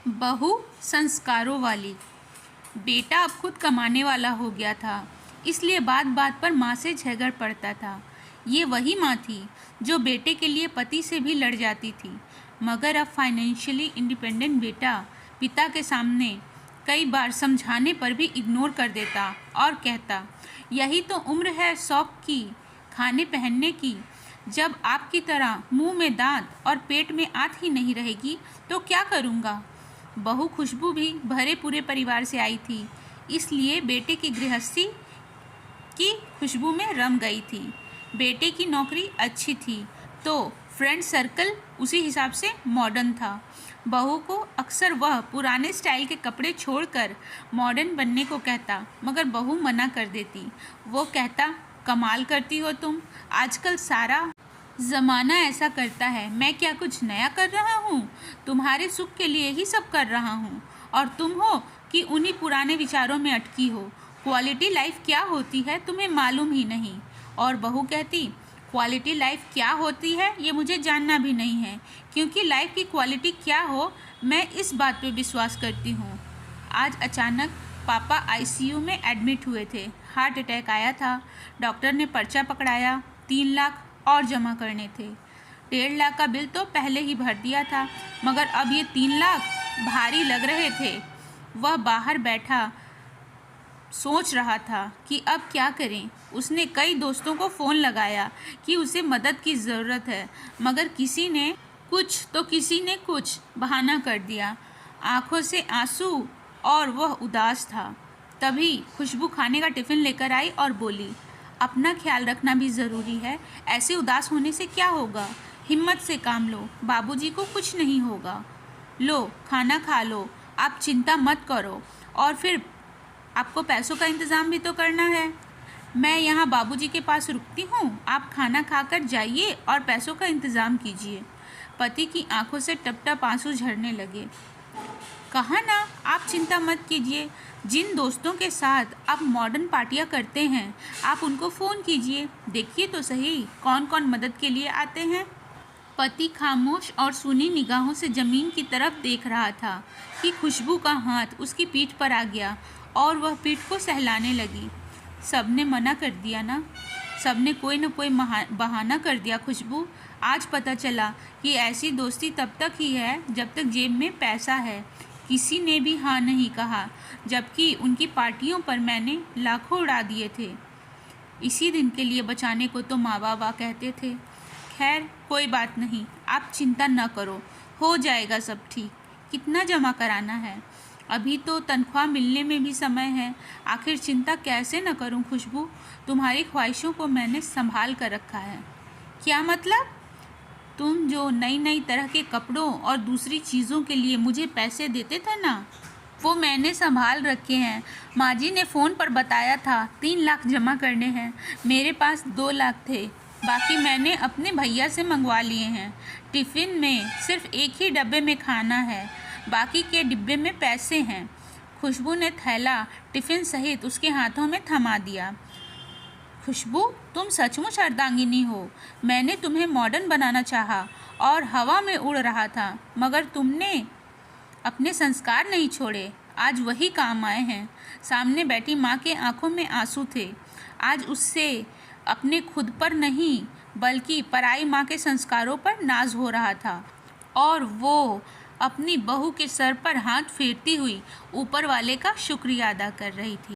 बहू संस्कारों वाली। बेटा अब खुद कमाने वाला हो गया था, इसलिए बात बात पर माँ से झगड़ पड़ता था। ये वही माँ थी जो बेटे के लिए पति से भी लड़ जाती थी, मगर अब फाइनेंशियली इंडिपेंडेंट बेटा पिता के सामने कई बार समझाने पर भी इग्नोर कर देता और कहता, यही तो उम्र है शौक की, खाने पहनने की। जब आपकी तरह मुंह में दांत और पेट में आंत ही नहीं रहेगी तो क्या करूँगा। बहू खुशबू भी भरे पूरे परिवार से आई थी, इसलिए बेटे की गृहस्थी की खुशबू में रम गई थी। बेटे की नौकरी अच्छी थी तो फ्रेंड सर्कल उसी हिसाब से मॉडर्न था। बहू को अक्सर वह पुराने स्टाइल के कपड़े छोड़कर मॉडर्न बनने को कहता, मगर बहू मना कर देती। वो कहता, कमाल करती हो तुम, आजकल सारा ज़माना ऐसा करता है, मैं क्या कुछ नया कर रहा हूँ। तुम्हारे सुख के लिए ही सब कर रहा हूँ और तुम हो कि उन्हीं पुराने विचारों में अटकी हो। क्वालिटी लाइफ क्या होती है तुम्हें मालूम ही नहीं। और बहू कहती, क्वालिटी लाइफ क्या होती है ये मुझे जानना भी नहीं है, क्योंकि लाइफ की क्वालिटी क्या हो मैं इस बात पे विश्वास करती हूँ। आज अचानक पापा आईसीयू में एडमिट हुए थे। हार्ट अटैक आया था। डॉक्टर ने पर्चा पकड़ाया, 3 लाख और जमा करने थे। 1.5 लाख का बिल तो पहले ही भर दिया था, मगर अब ये 3 लाख भारी लग रहे थे। वह बाहर बैठा सोच रहा था कि अब क्या करें। उसने कई दोस्तों को फ़ोन लगाया कि उसे मदद की ज़रूरत है, मगर किसी ने कुछ तो किसी ने कुछ बहाना कर दिया। आंखों से आंसू और वह उदास था। तभी खुशबू खाने का टिफ़िन लेकर आई और बोली, अपना ख्याल रखना भी ज़रूरी है, ऐसे उदास होने से क्या होगा। हिम्मत से काम लो, बाबूजी को कुछ नहीं होगा। लो खाना खा लो, आप चिंता मत करो। और फिर आपको पैसों का इंतज़ाम भी तो करना है। मैं यहाँ बाबूजी के पास रुकती हूँ, आप खाना खाकर जाइए और पैसों का इंतज़ाम कीजिए। पति की आंखों से टप टप आंसू झरने लगे। कहा ना, आप चिंता मत कीजिए। जिन दोस्तों के साथ आप मॉडर्न पार्टियां करते हैं, आप उनको फ़ोन कीजिए, देखिए तो सही कौन कौन मदद के लिए आते हैं। पति खामोश और सूनी निगाहों से ज़मीन की तरफ देख रहा था कि खुशबू का हाथ उसकी पीठ पर आ गया और वह पीठ को सहलाने लगी। सबने मना कर दिया ना, सबने कोई न कोई बहाना कर दिया खुशबू। आज पता चला कि ऐसी दोस्ती तब तक ही है जब तक जेब में पैसा है। किसी ने भी हाँ नहीं कहा, जबकि उनकी पार्टियों पर मैंने लाखों उड़ा दिए थे। इसी दिन के लिए बचाने को तो माँ बाबा कहते थे। खैर कोई बात नहीं, आप चिंता न करो, हो जाएगा सब ठीक। कितना जमा कराना है? अभी तो तनख्वाह मिलने में भी समय है। आखिर चिंता कैसे न करूं खुशबू, तुम्हारी ख्वाहिशों को मैंने संभाल कर रखा है। क्या मतलब? तुम जो नई नई तरह के कपड़ों और दूसरी चीज़ों के लिए मुझे पैसे देते थे ना, वो मैंने संभाल रखे हैं। माँ जी ने फ़ोन पर बताया था 3 लाख जमा करने हैं। मेरे पास 2 लाख थे, बाकी मैंने अपने भैया से मंगवा लिए हैं। टिफ़िन में सिर्फ एक ही डब्बे में खाना है, बाकी के डिब्बे में पैसे हैं। खुशबू ने थैला टिफ़िन सहित उसके हाथों में थमा दिया। खुशबू, तुम सचमुच अर्धांगिनी हो। मैंने तुम्हें मॉडर्न बनाना चाहा और हवा में उड़ रहा था, मगर तुमने अपने संस्कार नहीं छोड़े। आज वही काम आए हैं। सामने बैठी माँ के आंखों में आंसू थे। आज उससे अपने खुद पर नहीं बल्कि पराई माँ के संस्कारों पर नाज हो रहा था, और वो अपनी बहू के सर पर हाथ फेरती हुई ऊपर वाले का शुक्रिया अदा कर रही थी।